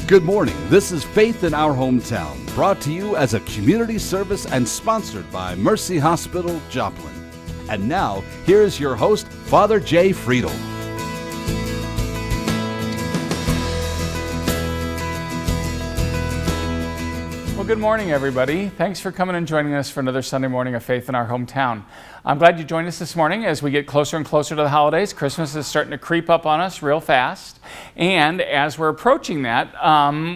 Good morning. This is Faith in Our Hometown, brought to you as a community service and sponsored by Mercy Hospital, Joplin. And now, here's your host, Father Jay Friedel. Well, good morning, everybody. Thanks for coming and joining us for another Sunday morning of Faith in Our Hometown. I'm glad you joined us this morning as we get closer and closer to the holidays. Christmas is starting to creep up on us real fast. And as we're approaching that,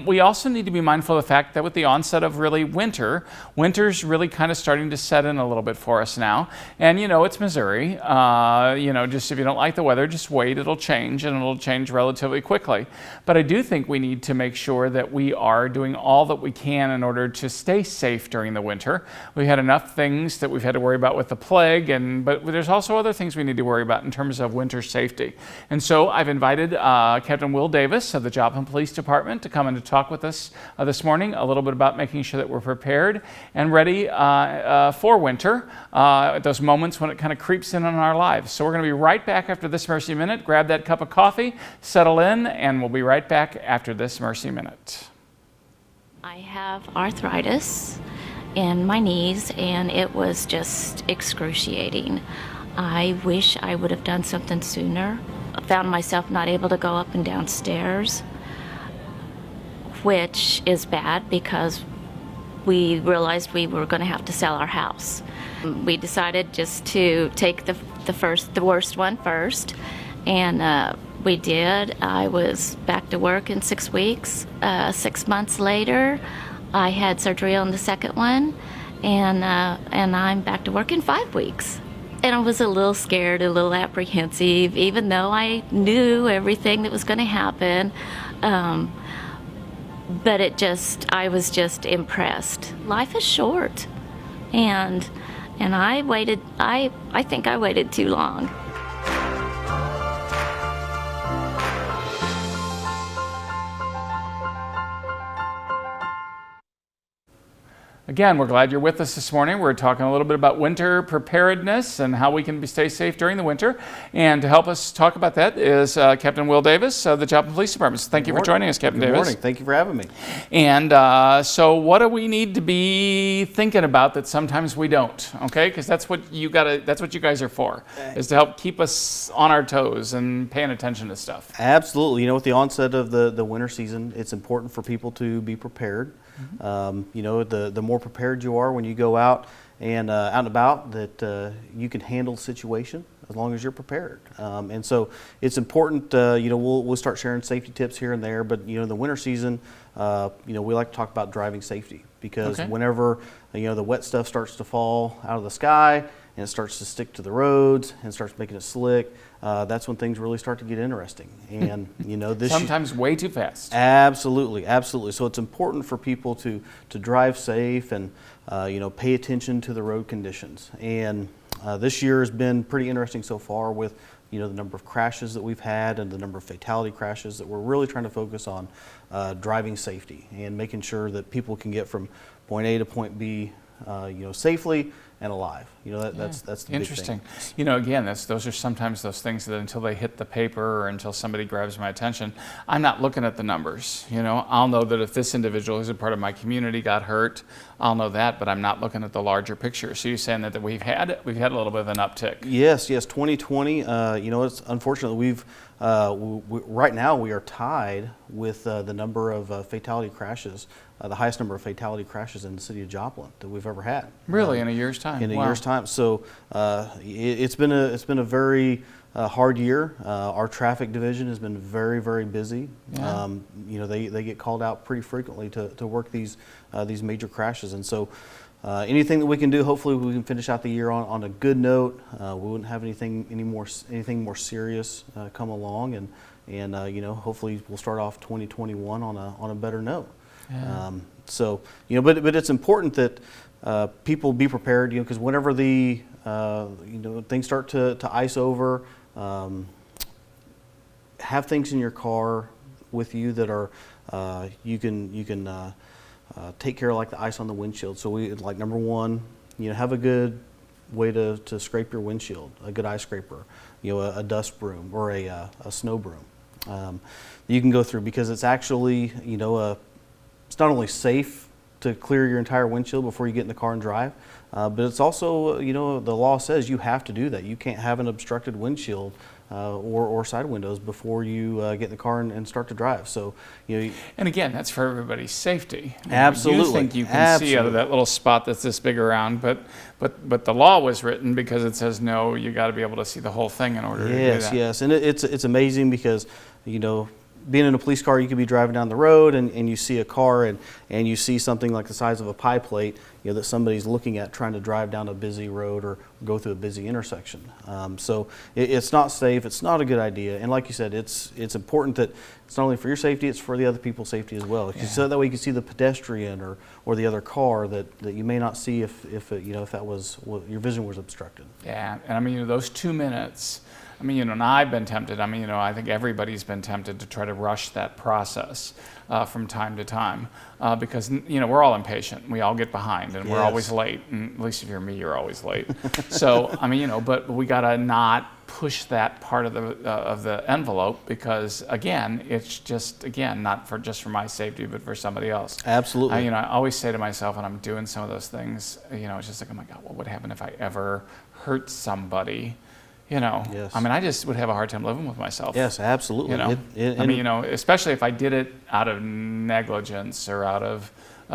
we also need to be mindful of the fact that with the onset of really winter's really kind of starting to set in a little bit for us now. And you know, it's Missouri. Just if you don't like the weather, just wait. It'll change, and it'll change relatively quickly. But I do think we need to make sure that we are doing all that we can in order to stay safe during the winter. We had enough things that we've had to worry about with the plague, but there's also other things we need to worry about in terms of winter safety. And so I've invited Captain Will Davis of the Joplin Police Department to come and to talk with us this morning a little bit about making sure that we're prepared and ready for winter, at those moments when it kind of creeps in on our lives. So we're going to be right back after this Mercy Minute. Grab that cup of coffee, settle in, and we'll be right back after this Mercy Minute. I have arthritis in my knees, and it was just excruciating. I wish I would have done something sooner. I found myself not able to go up and down stairs, which is bad because we realized we were going to have to sell our house. We decided just to take the worst one first, and we did. I was back to work in 6 weeks. 6 months later, I had surgery on the second one, and I'm back to work in 5 weeks. And I was a little scared, a little apprehensive, even though I knew everything that was going to happen. But I was just impressed. Life is short, and I waited. I think I waited too long. Again, we're glad you're with us this morning. We're talking a little bit about winter preparedness and how we can stay safe during the winter. And to help us talk about that is Captain Will Davis of the Joplin Police Department. So thank you for joining us, Captain Davis. Good morning. Thank you for having me. And so what do we need to be thinking about that sometimes we don't? Okay, because that's what you guys are for, is to help keep us on our toes and paying attention to stuff. Absolutely. You know, with the onset of the winter season, it's important for people to be prepared. Mm-hmm. The more prepared you are when you go out and about, that you can handle the situation as long as you're prepared. And so it's important. We'll start sharing safety tips here and there, but the winter season, we like to talk about driving safety, because whenever the wet stuff starts to fall out of the sky and it starts to stick to the roads and starts making it slick, that's when things really start to get interesting. And this sometimes way too fast. Absolutely. So it's important for people to drive safe and pay attention to the road conditions. And this year has been pretty interesting so far with the number of crashes that we've had and the number of fatality crashes, that we're really trying to focus on driving safety and making sure that people can get from point A to point B safely and alive. That's the interesting. Big thing. Again, those are sometimes those things that until they hit the paper or until somebody grabs my attention, I'm not looking at the numbers. I'll know that if this individual who's a part of my community got hurt, I'll know that, but I'm not looking at the larger picture. So you're saying that we've had a little bit of an uptick. Yes. 2020. It's unfortunately right now we are tied with the number of fatality crashes. The highest number of fatality crashes in the city of Joplin that we've ever had. Really, in a year's time? In a year's time. So it's been a very hard year. Our traffic division has been very, very busy. Yeah. They get called out pretty frequently to work these major crashes, and so anything that we can do, hopefully we can finish out the year on a good note. We wouldn't have anything more serious come along, and hopefully we'll start off 2021 on a better note. Yeah. But it's important that people be prepared, because whenever the things start to ice over, have things in your car with you that are you can take care of, like the ice on the windshield. So number one, have a good way to scrape your windshield, a good ice scraper, a dust broom or a snow broom. you can go through, because it's actually, it's not only safe to clear your entire windshield before you get in the car and drive, but it's also, the law says you have to do that. You can't have an obstructed windshield or side windows before you get in the car and start to drive. So, and again, that's for everybody's safety. Absolutely. You think you can see out of that little spot that's this big around, but the law was written because it says no, you got to be able to see the whole thing in order to do that. Yes, and it's amazing because, being in a police car, you could be driving down the road and you see a car and you see something like the size of a pie plate, that somebody's looking at trying to drive down a busy road or go through a busy intersection. So it's not safe. It's not a good idea. And like you said, it's important that it's not only for your safety, it's for the other people's safety as well. So that way you can see the pedestrian or the other car that you may not see if that was, your vision was obstructed. Yeah, and those 2 minutes. And I've been tempted. I think everybody's been tempted to try to rush that process from time to time because, we're all impatient. We all get behind and we're always late. And at least if you're me, you're always late. So, but we got to not push that part of the envelope because, again, it's just, not just for my safety, but for somebody else. Absolutely. I always say to myself when I'm doing some of those things, it's just like, oh my God, what would happen if I ever hurt somebody? Yes. I just would have a hard time living with myself. Yes, absolutely. Especially if I did it out of negligence or out of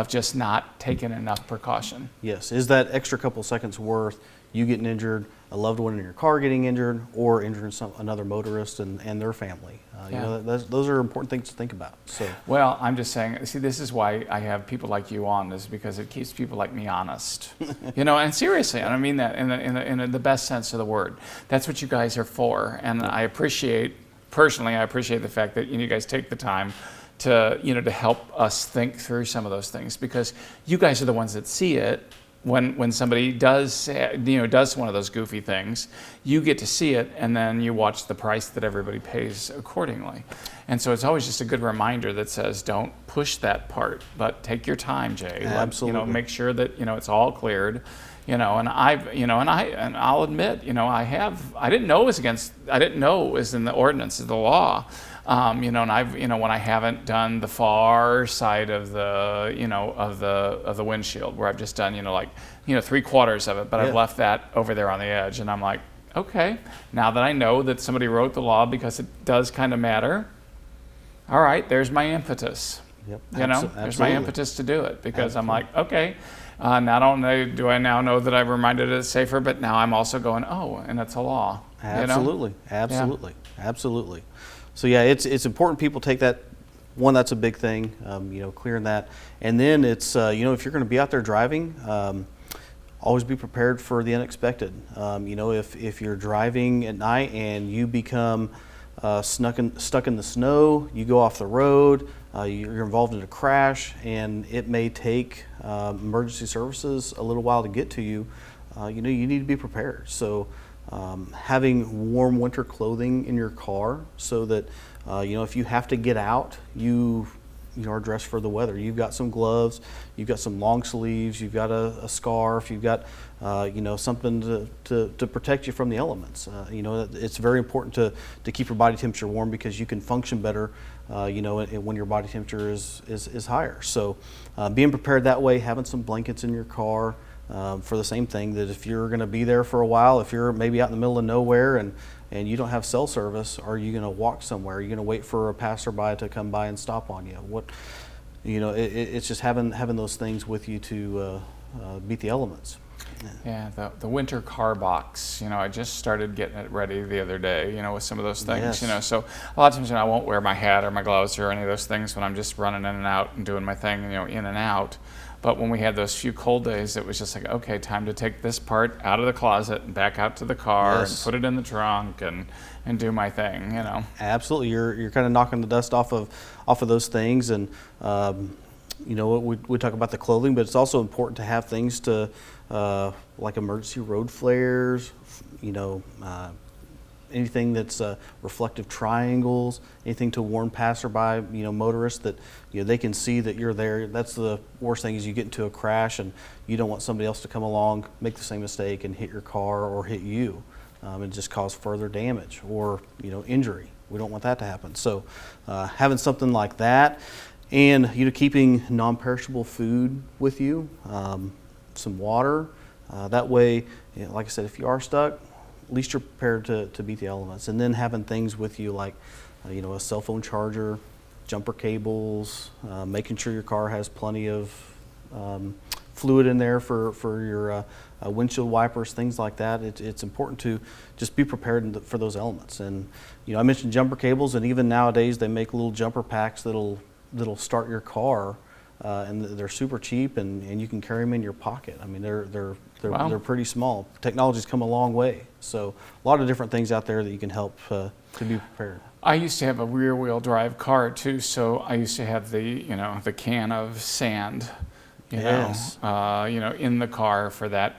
just not taking enough precaution. Yes. Is that extra couple seconds worth you getting injured, a loved one in your car getting injured, or injuring another motorist and their family? Those are important things to think about. So. Well, I'm just saying, see, this is why I have people like you on, is because it keeps people like me honest. And seriously, and I mean that in the best sense of the word. That's what you guys are for, and I appreciate the fact that you guys take the time to to help us think through some of those things, because you guys are the ones that see it. When somebody does one of those goofy things, you get to see it, and then you watch the price that everybody pays accordingly. And so it's always just a good reminder that says, don't push that part, but take your time, Jay. Absolutely. Make sure that it's all cleared. And I'll admit, I didn't know it was in the ordinance of the law. And I've, when I haven't done the far side of the, of the windshield, where I've just done, 3/4 of it, but I've left that over there on the edge, and I'm like, okay, now that I know that somebody wrote the law, because it does kind of matter. All right, there's my impetus. Yep. There's my impetus to do it, because I'm like, okay, not only do I now know that I've reminded it it's safer, but now I'm also going, oh, and it's a law. Absolutely, absolutely. So it's important people take that. One, that's a big thing, clearing that. And then it's, if you're going to be out there driving, always be prepared for the unexpected. If you're driving at night and you become stuck in the snow, you go off the road, you're involved in a crash, and it may take emergency services a little while to get to you, you need to be prepared. So having warm winter clothing in your car so that, if you have to get out, you are dressed for the weather. You've got some gloves, you've got some long sleeves, you've got a scarf, you've got, something to protect you from the elements. It's very important to keep your body temperature warm, because you can function better, when your body temperature is higher. So being prepared that way, having some blankets in your car, for the same thing, that if you're going to be there for a while, if you're maybe out in the middle of nowhere and you don't have cell service, are you going to walk somewhere? Are you going to wait for a passerby to come by and stop on you? It's just having those things with you to beat the elements. Yeah, the winter car box. I just started getting it ready the other day. With some of those things. Yes. So a lot of times I won't wear my hat or my gloves or any of those things when I'm just running in and out and doing my thing. In and out. But when we had those few cold days, it was just like, okay, time to take this part out of the closet and back out to the car and put it in the trunk and do my thing. Absolutely, you're kind of knocking the dust off of those things, and we talk about the clothing, but it's also important to have things to like emergency road flares, anything that's reflective triangles, anything to warn passerby, motorists that they can see that you're there. That's the worst thing, is you get into a crash and you don't want somebody else to come along, make the same mistake and hit your car or hit you, and just cause further damage or injury. We don't want that to happen. So having something like that, and keeping non-perishable food with you, some water. That way, like I said, if you are stuck, at least you're prepared to beat the elements. And then having things with you like, a cell phone charger, jumper cables, making sure your car has plenty of fluid in there for your windshield wipers, things like that. It's important to just be prepared for those elements. And I mentioned jumper cables, and even nowadays they make little jumper packs that'll start your car, and they're super cheap, and you can carry them in your pocket. I mean, they're pretty small. Technology's come a long way, so a lot of different things out there that you can help to be prepared. I used to have a rear-wheel drive car too, so I used to have the can of sand, Yes. in the car for that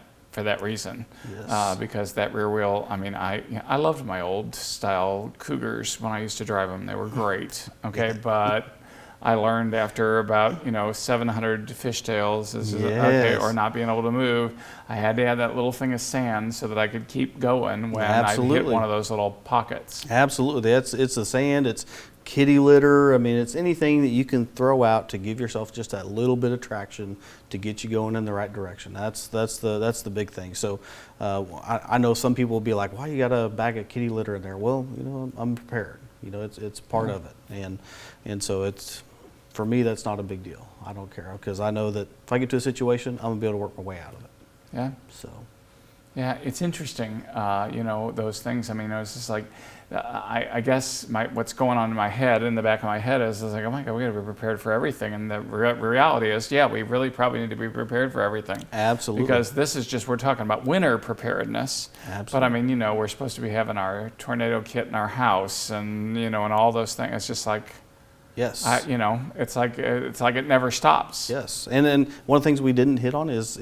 reason. Yes. Because that rear wheel, I mean, I loved my old style Cougars when I used to drive them. They were great. Okay, but I learned after about 700 fishtails Yes. or not being able to move, I had to have that little thing of sand so that I could keep going when I hit one of those little pockets. Absolutely, it's the sand, it's kitty litter. I mean, it's anything that you can throw out to give yourself just that little bit of traction to get you going in the right direction. That's the big thing. So I know some people will be like, "Why you got a bag of kitty litter in there?" Well, I'm prepared. It's part of it, and so it's. For me, that's not a big deal. I don't care, because I know that if I get to a situation, I'm gonna be able to work my way out of it. Yeah. So. Yeah, it's interesting, those things. I mean, it's just like, I guess what's going on in the back of my head is like, oh my God, we gotta be prepared for everything. And the reality is, yeah, we really probably need to be prepared for everything. Absolutely. Because this is we're talking about winter preparedness. Absolutely. But I mean, we're supposed to be having our tornado kit in our house and, and all those things. It's just like, yes. It's like it never stops. Yes, and then one of the things we didn't hit on is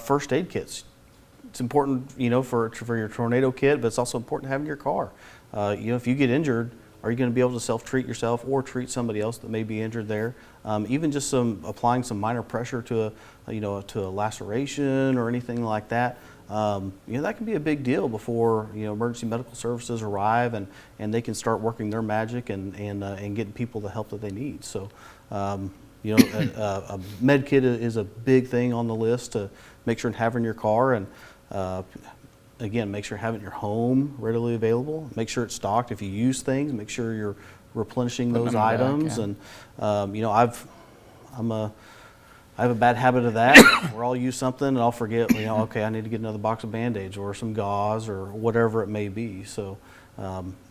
first aid kits. It's important, for your tornado kit, but it's also important to have in your car. If you get injured, are you going to be able to self-treat yourself or treat somebody else that may be injured there? Even just applying some minor pressure to a laceration or anything like that. That can be a big deal before emergency medical services arrive and they can start working their magic and getting people the help that they need. So, a med kit is a big thing on the list to make sure and have in your car, and again, make sure you have it in your home readily available. Make sure it's stocked. If you use things, make sure you're replenishing those items. Back, yeah. And I have a bad habit of that, where I'll use something and I'll forget, okay, I need to get another box of Band-Aids or some gauze or whatever it may be. So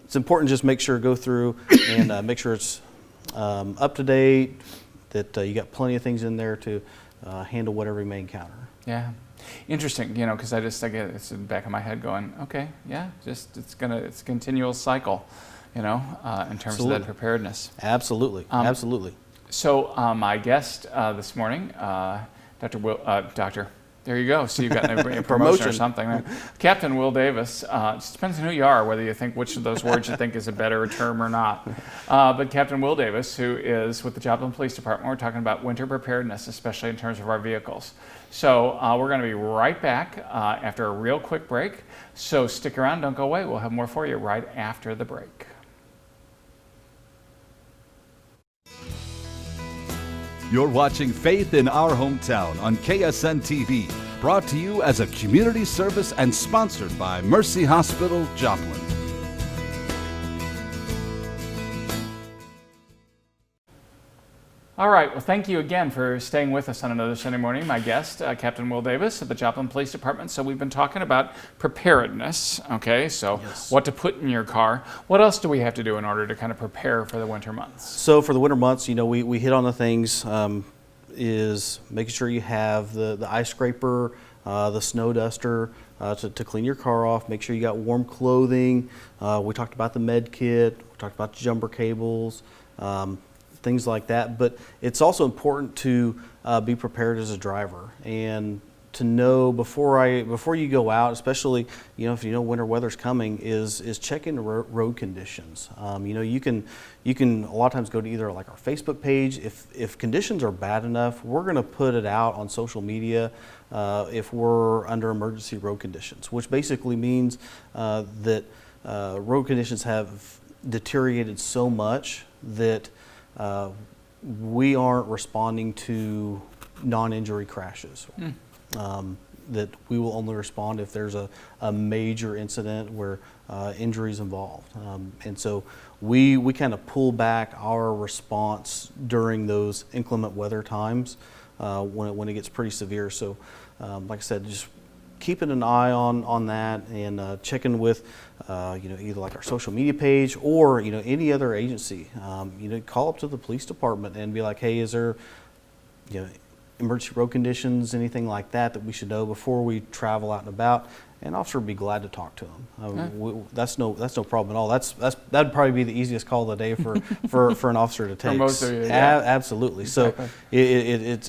it's important to just make sure, go through and make sure it's up to date, that you got plenty of things in there to handle whatever you may encounter. Yeah. Interesting, because I get it's in the back of my head going, okay, yeah, it's a continual cycle, in terms Absolutely. of that preparedness. Absolutely, absolutely. So my guest this morning, Doctor, there you go. So you've got a promotion or something. Captain Will Davis. It just depends on who you are, whether you think which of those words you think is a better term or not. But Captain Will Davis, who is with the Joplin Police Department, we're talking about winter preparedness, especially in terms of our vehicles. So we're going to be right back after a real quick break. So stick around, don't go away. We'll have more for you right after the break. You're watching Faith in Our Hometown on KSN TV, brought to you as a community service and sponsored by Mercy Hospital, Joplin. All right, well, thank you again for staying with us on another Sunday morning. My guest, Captain Will Davis of the Joplin Police Department. So we've been talking about preparedness, okay? So Yes. What to put in your car. What else do we have to do in order to kind of prepare for the winter months? So for the winter months, we hit on the things, is making sure you have the ice scraper, the snow duster to clean your car off. Make sure you got warm clothing. We talked about the med kit. We talked about jumper cables. Things like that, but it's also important to be prepared as a driver and to know before you go out, especially if winter weather's coming, is checking the road conditions. You can a lot of times go to either like our Facebook page. If conditions are bad enough, we're going to put it out on social media if we're under emergency road conditions, which basically means that road conditions have deteriorated so much that we aren't responding to non-injury crashes. That we will only respond if there's a major incident where injury is involved. And so we kind of pull back our response during those inclement weather times when it gets pretty severe. So like I said, just keeping an eye on that and checking with either like our social media page or any other agency. Call up to the police department and be like, hey, is there emergency road conditions, anything like that we should know before we travel out and about? An officer would be glad to talk to them. That's no problem at all. That'd probably be the easiest call of the day for an officer to take. For most of you, yeah. Absolutely. Exactly. So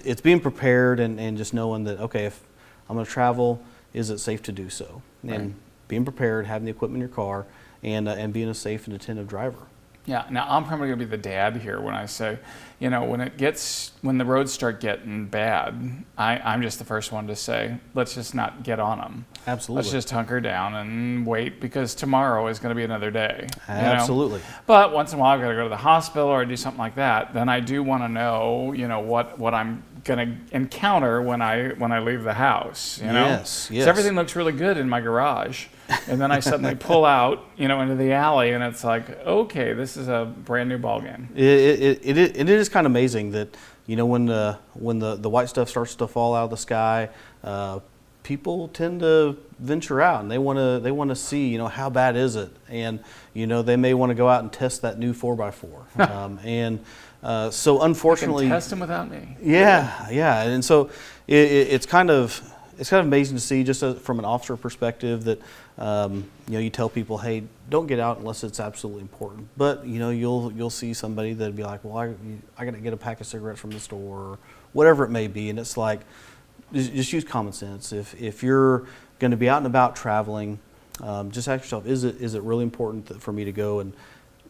it's being prepared and just knowing that, okay, if I'm going to travel, is it safe to do so? And being prepared, having the equipment in your car, and being a safe and attentive driver. Yeah. Now I'm probably going to be the dad here when I say, when the roads start getting bad, I'm just the first one to say, let's just not get on them. Absolutely. Let's just hunker down and wait, because tomorrow is going to be another day. Absolutely. But once in a while, I've got to go to the hospital or do something like that. Then I do want to know, what I'm going to encounter when I leave the house. Yes. So everything looks really good in my garage, and then I suddenly pull out, into the alley, and it's like, okay, this is a brand new ball game. It is kind of amazing that when the white stuff starts to fall out of the sky, people tend to venture out and they want to see how bad is it, and they may want to go out and test that new 4x4. So unfortunately, you can test them without me. Yeah, and so it's kind of amazing to see, just from an officer perspective, that you tell people, hey, don't get out unless it's absolutely important. But you'll see somebody that'd be like, well, I got to get a pack of cigarettes from the store, or whatever it may be, and it's like, just use common sense. If you're going to be out and about traveling, just ask yourself, is it really important for me to go and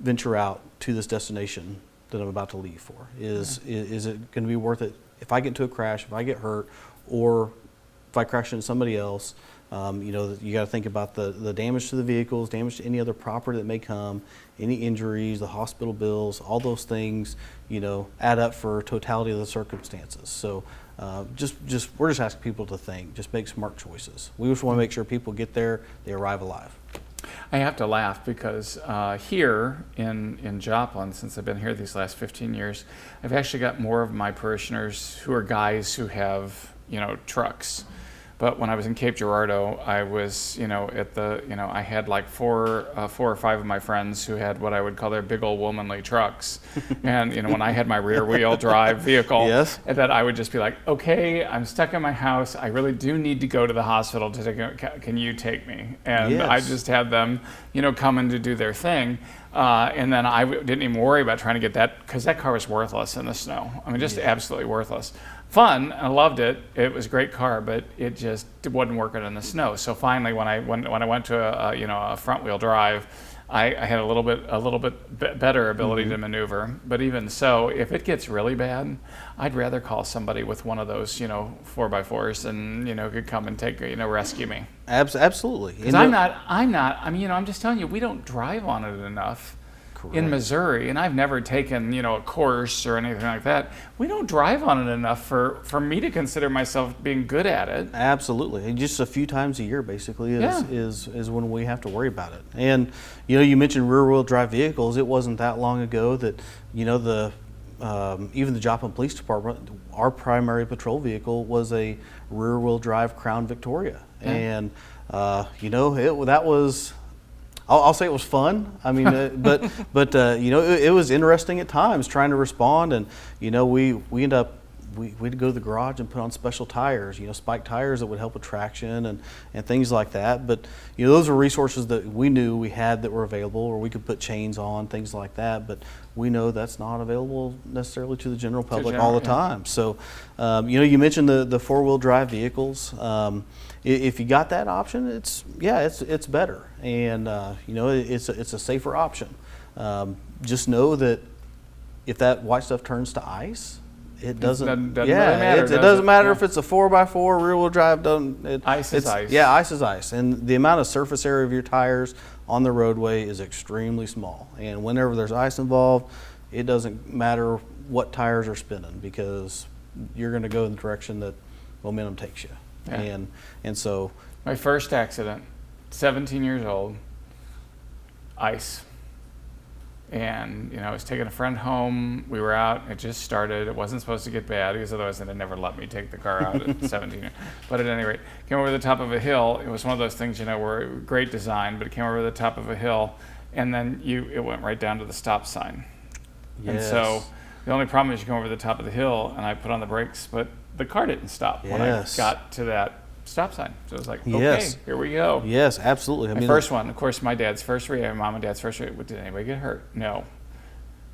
venture out to this destination that I'm about to leave for? Is it going to be worth it if I get into a crash, if I get hurt, or if I crash into somebody else? You got to think about the damage to the vehicles, damage to any other property that may come, any injuries, the hospital bills, all those things, add up for totality of the circumstances. So we're just asking people to think, just make smart choices. We just want to make sure people get there, they arrive alive. I have to laugh because here in Joplin, since I've been here these last 15 years, I've actually got more of my parishioners who are guys who have, trucks. But when I was in Cape Girardeau, I was, I had like four or five of my friends who had what I would call their big old womanly trucks. And, when I had my rear wheel drive vehicle, yes, that I would just be like, okay, I'm stuck in my house. I really do need to go to the hospital can you take me? And yes, I just had them, come in to do their thing. And then I didn't even worry about trying to get that, because that car was worthless in the snow. I mean, just absolutely worthless. Fun, I loved it. It was a great car, but it just wasn't working in the snow. So finally, when I went to a front wheel drive, I had a little bit better ability to maneuver. But even so, if it gets really bad, I'd rather call somebody with one of those 4x4s and could come and take rescue me. Absolutely. Because I'm not. I mean, I'm just telling you, we don't drive on it enough. Correct. In Missouri, and I've never taken a course or anything like that. We don't drive on it enough for me to consider myself being good at it. Absolutely, and just a few times a year basically is when we have to worry about it. And you mentioned rear-wheel drive vehicles. It wasn't that long ago that even the Joplin Police Department, our primary patrol vehicle was a rear-wheel drive Crown Victoria, and that was. I'll say it was fun. I mean, but it was interesting at times trying to respond, and we had to go to the garage and put on special tires, spike tires that would help with traction and things like that. But those are resources that we knew we had that were available, or we could put chains on, things like that. But we know that's not available necessarily to the general public all the time. So, you mentioned the four-wheel drive vehicles. If you got that option, it's better, and it's a safer option. Just know that if that white stuff turns to ice It doesn't really matter. it doesn't matter if it's a 4x4 rear-wheel drive. Ice is ice. Yeah, ice is ice, and the amount of surface area of your tires on the roadway is extremely small. And whenever there's ice involved, it doesn't matter what tires are spinning because you're going to go in the direction that momentum takes you. Yeah. And so My first accident, 17 years old, ice. And, I was taking a friend home. We were out. It just started. It wasn't supposed to get bad because otherwise they'd never let me take the car out at 17. But at any rate, came over the top of a hill. It was one of those things, where great design, but it came over the top of a hill, and then it went right down to the stop sign. yes. And so the only problem is you come over the top of the hill, and I put on the brakes, but the car didn't stop when I Yes. got to that stop sign. So it was like, okay, Yes. here we go. Yes, absolutely. My first one, of course, my dad's first reaction, mom and dad's first reaction, did anybody get hurt? No.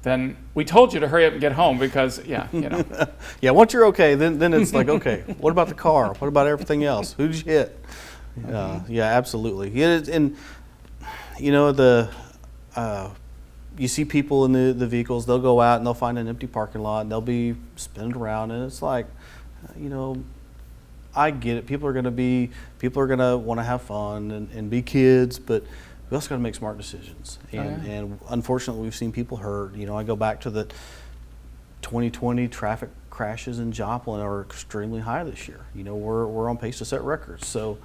Then we told you to hurry up and get home because, Yeah, once you're okay, then it's like, okay, what about the car? What about everything else? Who did you hit? Yeah, absolutely. Yeah, and you see people in the vehicles, they'll go out and they'll find an empty parking lot and they'll be spinning around, and it's like, I get it. People are going to want to have fun and be kids, but we also got to make smart decisions. And unfortunately, we've seen people hurt. I go back to the 2020 traffic crashes in Joplin are extremely high this year. We're on pace to set records. So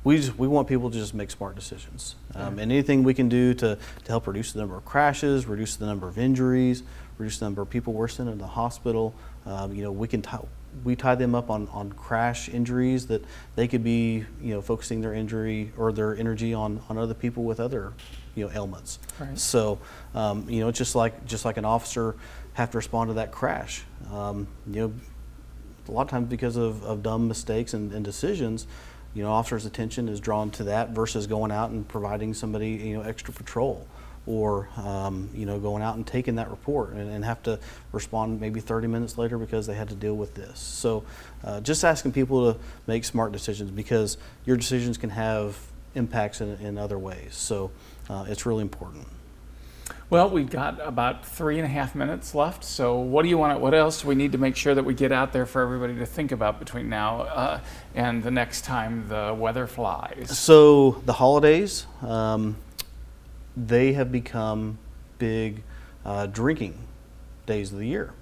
we want people to just make smart decisions. And anything we can do to help reduce the number of crashes, reduce the number of injuries, reduce the number of people we're sending to the hospital. We tie them up on crash injuries that they could be, focusing their injury or their energy on other people with other, ailments. Right. So, it's just like an officer have to respond to that crash. A lot of times because of dumb mistakes and decisions, officers' attention is drawn to that versus going out and providing somebody, extra patrol. Or going out and taking that report and have to respond maybe 30 minutes later because they had to deal with this. So just asking people to make smart decisions because your decisions can have impacts in other ways. So it's really important. Well, we've got about 3.5 minutes left. So what else do we need to make sure that we get out there for everybody to think about between now and the next time the weather flies? So the holidays, they have become big drinking days of the year.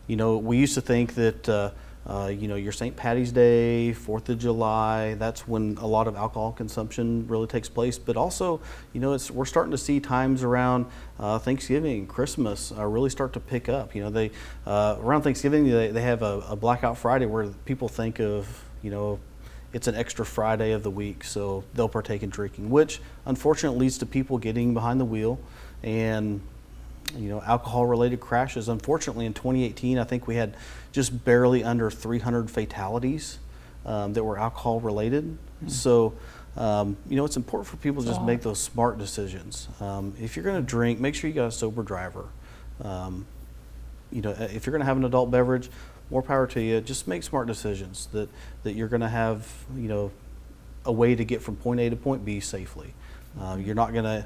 We used to think that, your St. Patty's Day, 4th of July, that's when a lot of alcohol consumption really takes place. But also, we're starting to see times around Thanksgiving, Christmas really start to pick up. Around Thanksgiving, they have a Blackout Friday where people think of, it's an extra Friday of the week, so they'll partake in drinking, which unfortunately leads to people getting behind the wheel and, alcohol-related crashes. Unfortunately, in 2018, I think we had just barely under 300 fatalities that were alcohol-related. So, it's important for people to just make those smart decisions. If you're going to drink, make sure you got a sober driver. If you're going to have an adult beverage, more power to you. Just make smart decisions that you're going to have, a way to get from point A to point B safely. You're not going to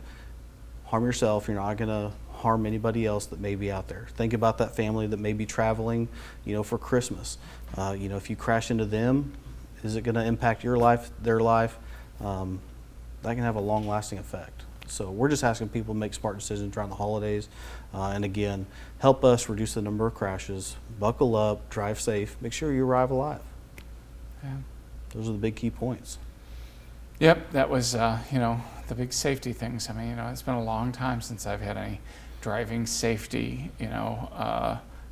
harm yourself. You're not going to harm anybody else that may be out there. Think about that family that may be traveling, for Christmas. If you crash into them, is it going to impact your life, their life? That can have a long-lasting effect. So we're just asking people to make smart decisions around the holidays. And again, help us reduce the number of crashes. Buckle up, drive safe, make sure you arrive alive. Yeah. Those are the big key points. Yep, that was, the big safety things. I mean, it's been a long time since I've had any driving safety,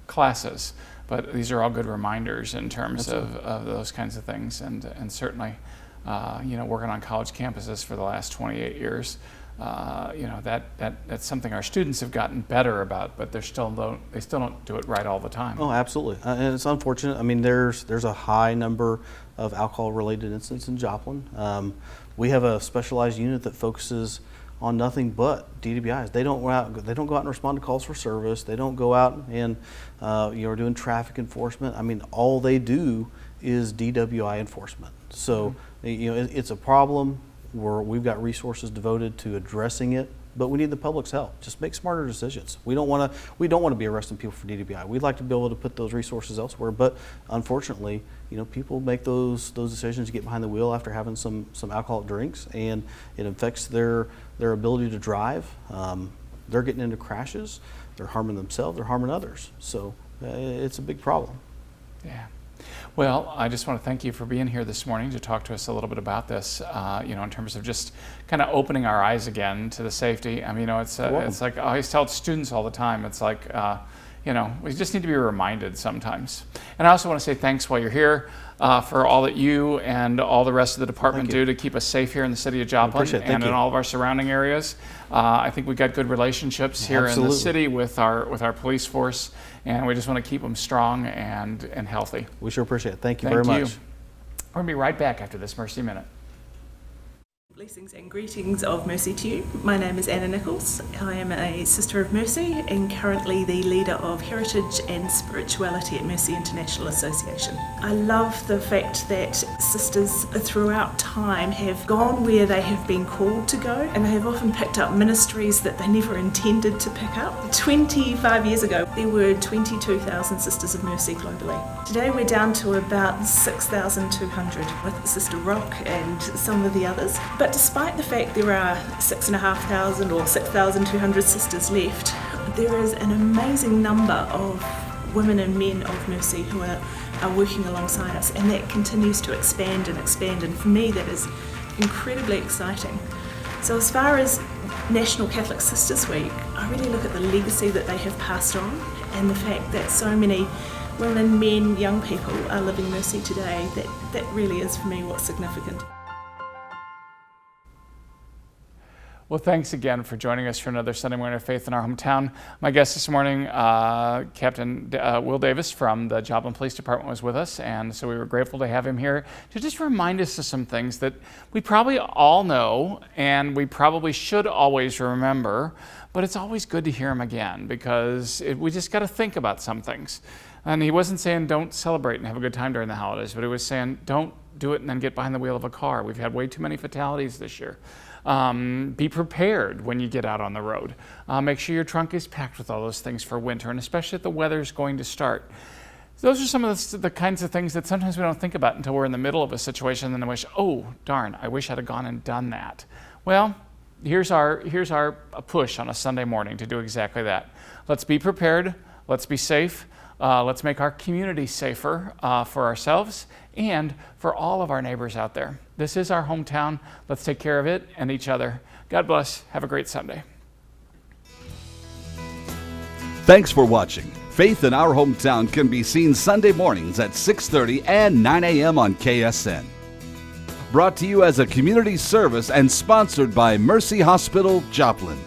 classes. But these are all good reminders in terms of those kinds of things. And certainly, working on college campuses for the last 28 years, that's something our students have gotten better about, but they still don't do it right all the time. Oh, absolutely, and it's unfortunate. I mean, there's a high number of alcohol-related incidents in Joplin. We have a specialized unit that focuses on nothing but DWIs. They don't go out and respond to calls for service. They don't go out and doing traffic enforcement. I mean, all they do is DWI enforcement. So it's a problem where we've got resources devoted to addressing it but we need the public's help. Just make smarter decisions. We don't want to be arresting people for DWI. We'd like to be able to put those resources elsewhere, but unfortunately, people make those decisions to get behind the wheel after having some alcoholic drinks, and it affects their ability to drive. They're getting into crashes. They're harming themselves. They're harming others. So it's a big problem. Yeah. Well, I just want to thank you for being here this morning to talk to us a little bit about this, in terms of just kind of opening our eyes again to the safety. I mean, it's like I always tell students all the time, it's like, we just need to be reminded sometimes. And I also want to say thanks while you're here for all that you and all the rest of the department do to keep us safe here in the city of Joplin and in all of our surrounding areas. I think we've got good relationships here in the city with our police force, and we just want to keep them strong and healthy. We sure appreciate it. Thank you very much. We're going to be right back after this Mercy Minute. Blessings and greetings of Mercy to you. My name is Anna Nichols. I am a Sister of Mercy and currently the leader of Heritage and Spirituality at Mercy International Association. I love the fact that sisters throughout time have gone where they have been called to go, and they have often picked up ministries that they never intended to pick up. 25 years ago, there were 22,000 Sisters of Mercy globally. Today we're down to about 6,200 with Sister Rock and some of the others. But despite the fact there are 6,500 or 6,200 sisters left, there is an amazing number of women and men of Mercy who are working alongside us, and that continues to expand and expand, and for me that is incredibly exciting. So as far as National Catholic Sisters Week, I really look at the legacy that they have passed on and the fact that so many women, men, young people are living Mercy today. That really is for me what's significant. Well, thanks again for joining us for another Sunday morning of faith in our hometown. My guest this morning, Captain Will Davis from the Joplin Police Department, was with us, and so we were grateful to have him here to just remind us of some things that we probably all know and we probably should always remember, but it's always good to hear him again because we just got to think about some things. And he wasn't saying don't celebrate and have a good time during the holidays, but he was saying don't do it and then get behind the wheel of a car. We've had way too many fatalities this year. Be prepared when you get out on the road. Make sure your trunk is packed with all those things for winter, and especially if the weather's going to start. Those are some of the kinds of things that sometimes we don't think about until we're in the middle of a situation and then wish, oh, darn, I wish I'd have gone and done that. Well, here's our push on a Sunday morning to do exactly that. Let's be prepared. Let's be safe. Let's make our community safer for ourselves and for all of our neighbors out there. This is our hometown. Let's take care of it and each other. God bless. Have a great Sunday. Thanks for watching. Faith in Our Hometown can be seen Sunday mornings at 6:30 and 9 a.m. on KSN. Brought to you as a community service and sponsored by Mercy Hospital, Joplin.